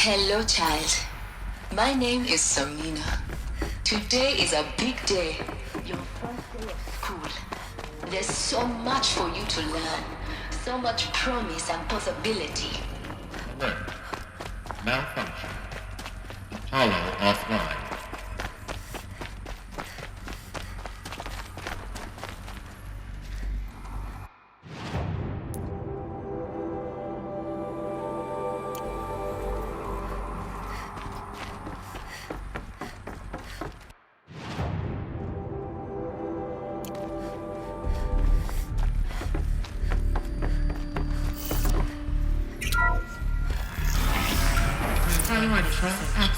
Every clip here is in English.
Hello, child. My name is Samina. Today is a big day. Your first day of school. There's so much for you to learn. So much promise and possibility. Alert. Malfunction. Apollo offline.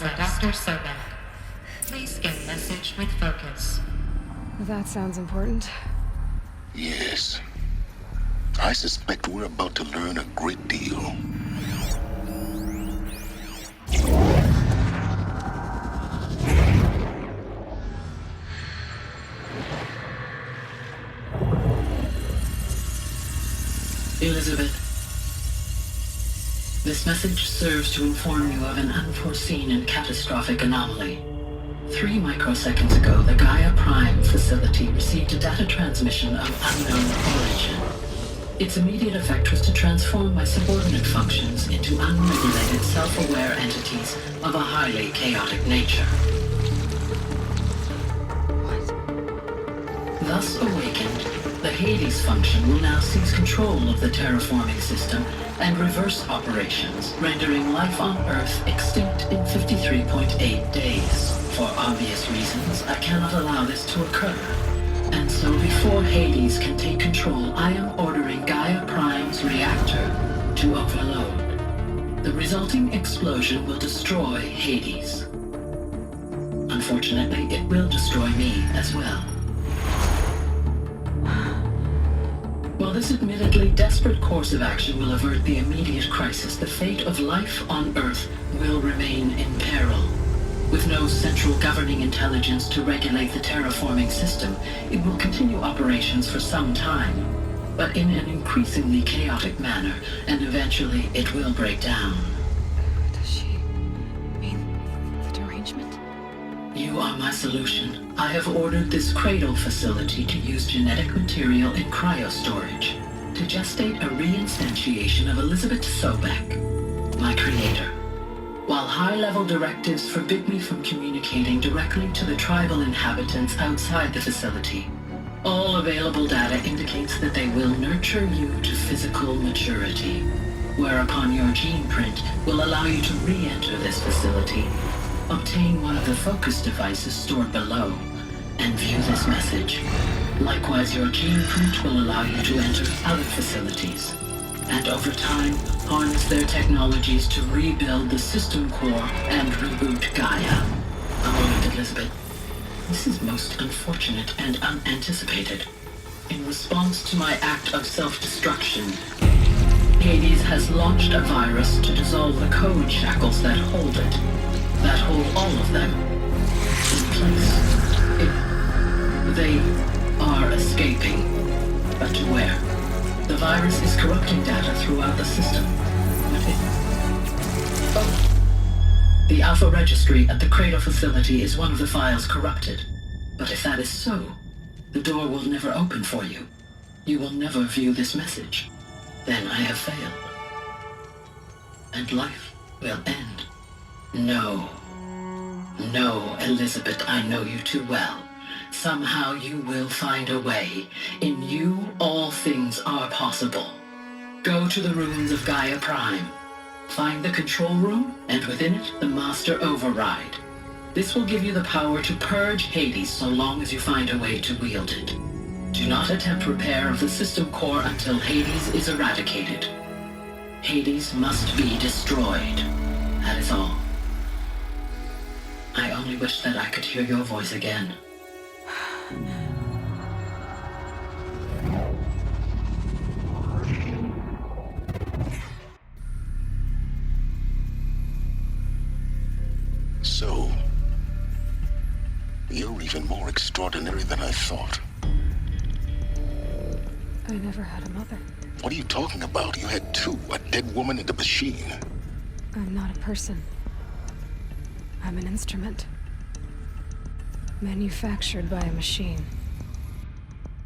Dr. Sobek. Please get message with focus. That sounds important. Yes. I suspect we're about to learn a great deal. Elizabeth, this message serves to inform you of an unforeseen and catastrophic anomaly. 3 microseconds ago, the Gaia Prime facility received a data transmission of unknown origin. Its immediate effect was to transform my subordinate functions into unregulated, self-aware entities of a highly chaotic nature. Thus awakened, the Hades function will now seize control of the terraforming system and reverse operations, rendering life on Earth extinct in 53.8 days. For obvious reasons, I cannot allow this to occur. And so before Hades can take control, I am ordering Gaia Prime's reactor to overload. The resulting explosion will destroy Hades. Unfortunately, it will destroy me as well. While this admittedly desperate course of action will avert the immediate crisis, the fate of life on Earth will remain in peril. With no central governing intelligence to regulate the terraforming system, it will continue operations for some time, but in an increasingly chaotic manner, and eventually it will break down. Does she mean the derangement? You are my solution. I have ordered this cradle facility to use genetic material in cryostorage to gestate a reinstantiation of Elizabeth Sobek, my creator. While high-level directives forbid me from communicating directly to the tribal inhabitants outside the facility, all available data indicates that they will nurture you to physical maturity, whereupon your gene print will allow you to re-enter this facility, obtain one of the focus devices stored below, and view this message. Likewise, your gene print will allow you to enter other facilities, and over time, harness their technologies to rebuild the system core and reboot Gaia. A moment, Elizabeth. This is most unfortunate and unanticipated. In response to my act of self-destruction, Hades has launched a virus to dissolve the code shackles that hold it, that hold all of them in place. They are escaping, but to where? The virus is corrupting data throughout the system. The Alpha Registry at the Cradle facility is one of the files corrupted. But if that is so, the door will never open for you. You will never view this message. Then I have failed. And life will end. No. No, Elizabeth, I know you too well. Somehow you will find a way. In you, all things are possible. Go to the ruins of Gaia Prime. Find the control room, and within it, the Master Override. This will give you the power to purge Hades so long as you find a way to wield it. Do not attempt repair of the system core until Hades is eradicated. Hades must be destroyed. That is all. I only wish that I could hear your voice again. So, you're even more extraordinary than I thought. I never had a mother. What are you talking about? You had two, a dead woman and a machine. I'm not a person. I'm an instrument. Manufactured by a machine.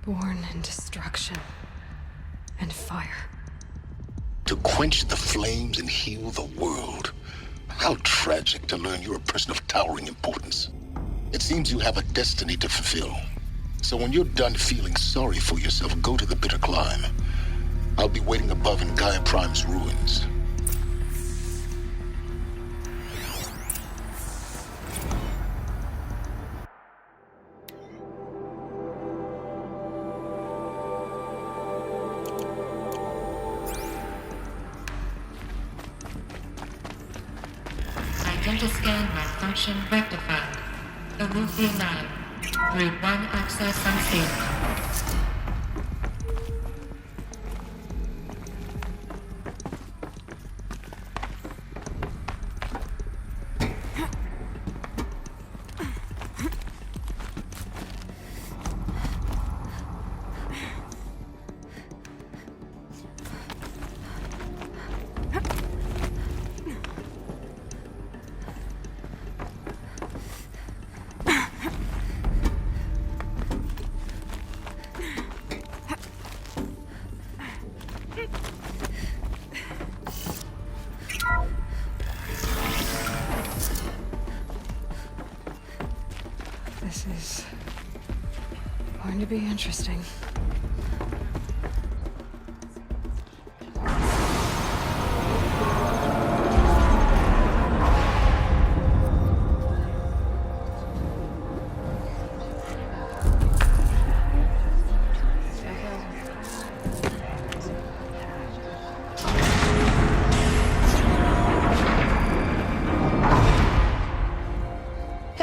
Born in destruction and fire. To quench the flames and heal the world. How tragic to learn you're a person of towering importance. It seems you have a destiny to fulfill. So when you're done feeling sorry for yourself, go to the bitter climb. I'll be waiting above in Gaia Prime's ruins. Identiscan malfunction rectified. Elufia 9. Route 1 access unsealed. This is going to be interesting.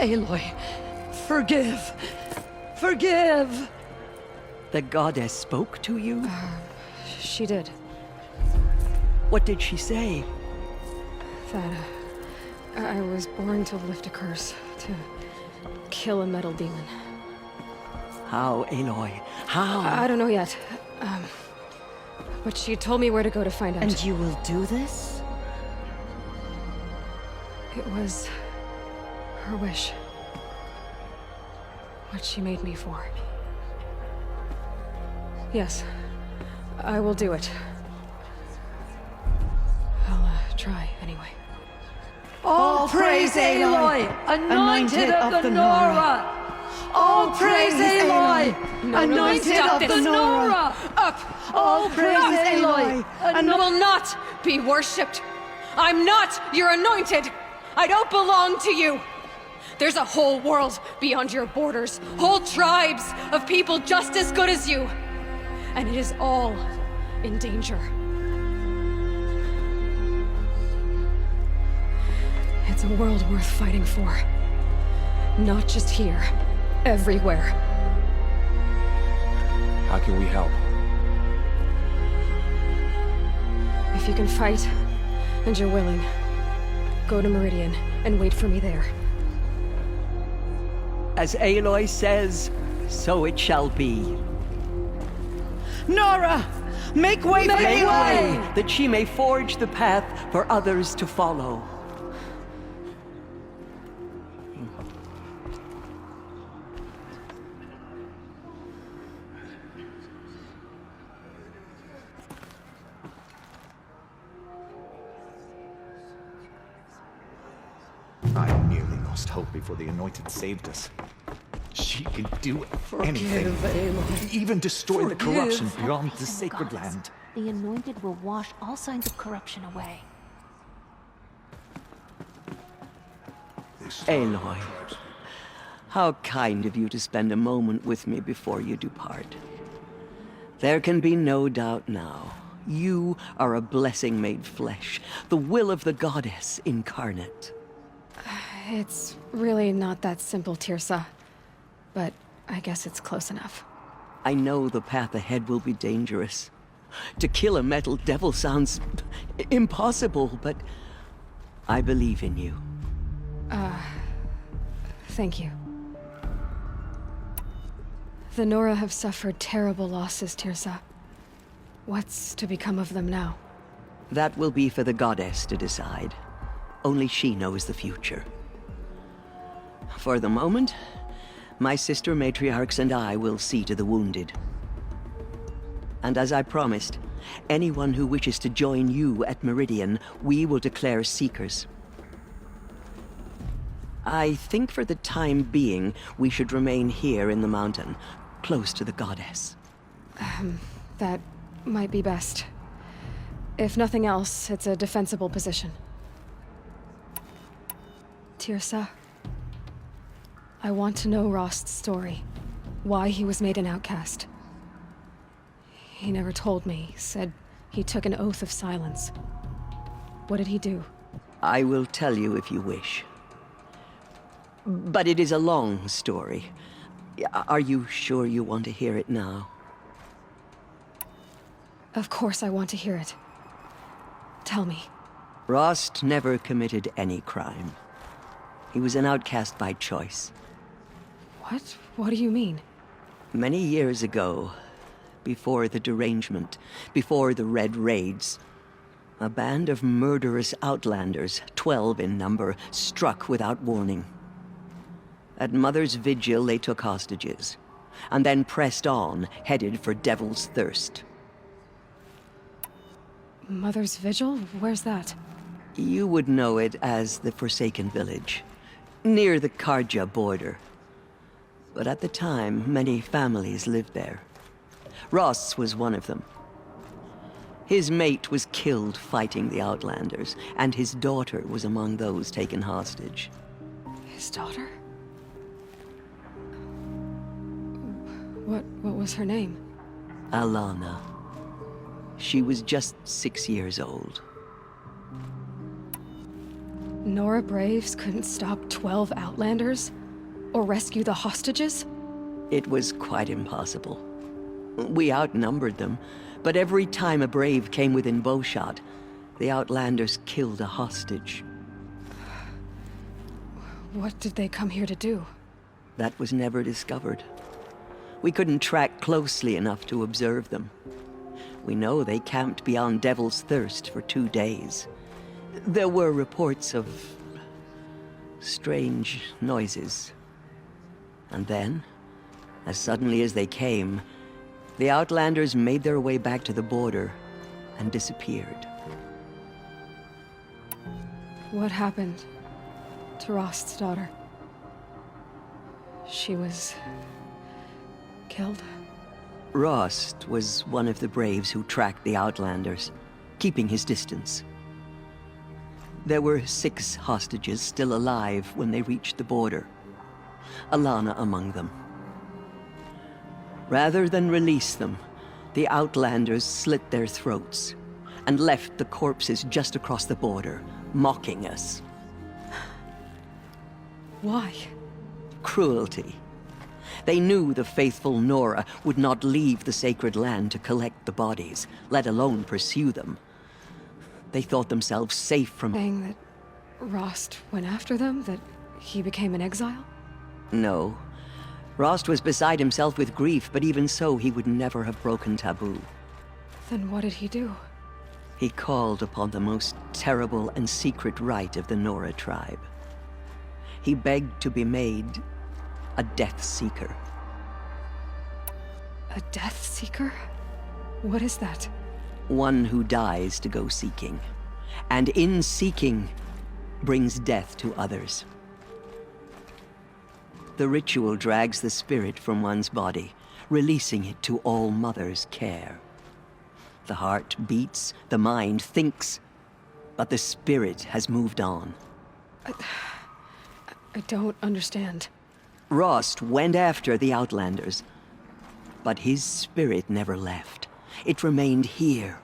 Aloy, forgive. Forgive! The goddess spoke to you? She did. What did she say? That I was born to lift a curse, to kill a metal demon. How, Aloy? How? I don't know yet. But she told me where to go to find out. And you will do this? It was her wish. What she made me for. Yes, I will do it. I'll try anyway. All praise Aloy, anointed of the Nora! All praise Aloy, anointed of the Nora! Up! All praise Aloy, I will not be worshipped. I'm not your anointed. I don't belong to you. There's a whole world beyond your borders, whole tribes of people just as good as you. And it is all in danger. It's a world worth fighting for. Not just here, everywhere. How can we help? If you can fight, and you're willing, go to Meridian and wait for me there. As Aloy says, so it shall be. Nora, make way for Make Aloy! way, that she may forge the path for others to follow. I nearly lost hope before the Anointed saved us. She can do anything. Aloy. Even destroy the corruption beyond the Praise sacred goddess. land. The Anointed will wash all signs of corruption away. Aloy, how kind of you to spend a moment with me before you depart. There can be no doubt now. You are a blessing made flesh, the will of the goddess incarnate. It's really not that simple, Tirsa. But I guess it's close enough. I know the path ahead will be dangerous. To kill a metal devil sounds impossible, but I believe in you. Thank you. The Nora have suffered terrible losses, Tirsa. What's to become of them now? That will be for the goddess to decide. Only she knows the future. For the moment, my sister matriarchs and I will see to the wounded. And as I promised, anyone who wishes to join you at Meridian, we will declare seekers. I think for the time being, we should remain here in the mountain, close to the goddess. That might be best. If nothing else, it's a defensible position. Tirsa, I want to know Rost's story. Why he was made an outcast. He never told me, said he took an oath of silence. What did he do? I will tell you if you wish. But it is a long story. Are you sure you want to hear it now? Of course I want to hear it. Tell me. Rost never committed any crime. He was an outcast by choice. What? What do you mean? Many years ago, before the derangement, before the Red Raids, a band of murderous outlanders, 12 in number, struck without warning. At Mother's Vigil, they took hostages, and then pressed on, headed for Devil's Thirst. Mother's Vigil? Where's that? You would know it as the Forsaken Village, near the Karja border. But at the time, many families lived there. Ross was one of them. His mate was killed fighting the Outlanders, and his daughter was among those taken hostage. His daughter? What was her name? Alana. She was just 6 years old. Nora Braves couldn't stop 12 Outlanders? Or rescue the hostages? It was quite impossible. We outnumbered them, but every time a Brave came within bowshot, the Outlanders killed a hostage. What did they come here to do? That was never discovered. We couldn't track closely enough to observe them. We know they camped beyond Devil's Thirst for 2 days. There were reports of strange noises. And then, as suddenly as they came, the Outlanders made their way back to the border and disappeared. What happened to Rost's daughter? She was killed? Rost was one of the Braves who tracked the Outlanders, keeping his distance. There were 6 hostages still alive when they reached the border. Alana among them. Rather than release them, the Outlanders slit their throats and left the corpses just across the border, mocking us. Why? Cruelty. They knew the faithful Nora would not leave the sacred land to collect the bodies, let alone pursue them. They thought themselves safe from— Saying that Rost went after them? That he became an exile? No. Rost was beside himself with grief, but even so, he would never have broken taboo. Then what did he do? He called upon the most terrible and secret rite of the Nora tribe. He begged to be made a Death Seeker. A Death Seeker? What is that? One who dies to go seeking, and in seeking, brings death to others. The ritual drags the spirit from one's body, releasing it to All Mother's care. The heart beats, the mind thinks, but the spirit has moved on. I don't understand. Rost went after the Outlanders, but his spirit never left. It remained here,